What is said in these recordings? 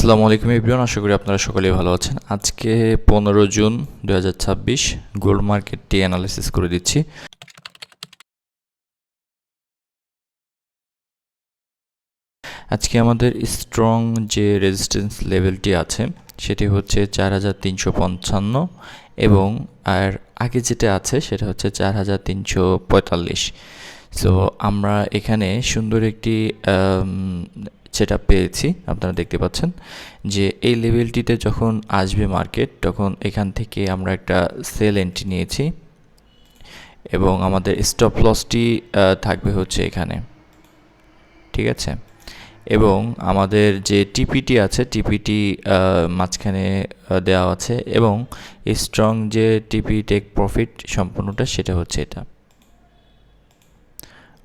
আসসালামু আলাইকুম এভরিওয়ান, আশা করি আপনারা সকলেই ভালো আছেন। আজকে 15 জুন 2026 গোল্ড মার্কেটটি অ্যানালাইসিস করে দিচ্ছি। আজকে আমাদের স্ট্রং যে রেজিস্ট্যান্স লেভেলটি আছে সেটি হচ্ছে 4355 এবং আর আগে যেটা আছে সেটা হচ্ছে 4345। সো আমরা এখানে সুন্দর একটি সেটা পেয়েছি। আপনারা দেখতে পাচ্ছেন যে এই লেভেলটিতে যখন আসবে মার্কেট তখন এখান থেকে আমরা একটা সেল এন্ট্রি নিয়েছি এবং আমাদের স্টপ লসটি থাকবে হচ্ছে এখানে, ঠিক আছে। এবং আমাদের যে টিপিটি আছে টিপিটি মাঝখানে দেওয়া আছে এবং স্ট্রং যে টিপি টেক প্রফিট সম্পূর্ণটা সেটা হচ্ছে এটা।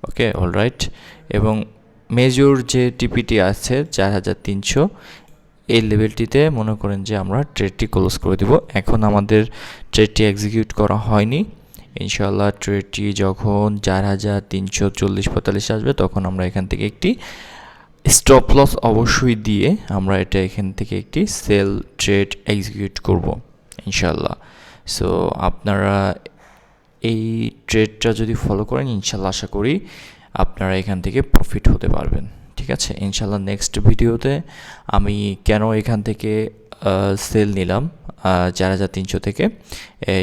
ওকে, অলরাইট। এবং মেজর যে টিপিটি আছে 4300, এই লেভেলটিতে মনে করেন যে আমরা ট্রেডটি ক্লোজ করে দেব। এখন আমাদের ট্রেডটি এক্সিকিউট করা হয়নি। ইনশাআল্লাহ ট্রেডটি যখন 4340-45 আসবে তখন আমরা এখান থেকে একটি স্টপ লস অবশ্যই দিয়ে আমরা এটা এখান থেকে একটি সেল ট্রেড এক্সিকিউট করব ইনশাআল্লাহ। সো আপনারা এই ট্রেডটা যদি ফলো করেন ইনশাআল্লাহ আশা করি আপনারা এখান থেকে প্রফিট হতে পারবেন, ঠিক আছে। ইনশাআল্লাহ নেক্সট ভিডিওতে আমি কেন এখান থেকে সেল নিলাম 4300 থেকে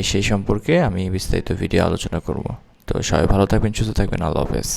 সেই সম্পর্কে আমি বিস্তারিত ভিডিও আলোচনা করব। তো সবাই ভালো থাকবেন, সুস্থ থাকবেন, আল্লাহ হাফেজ।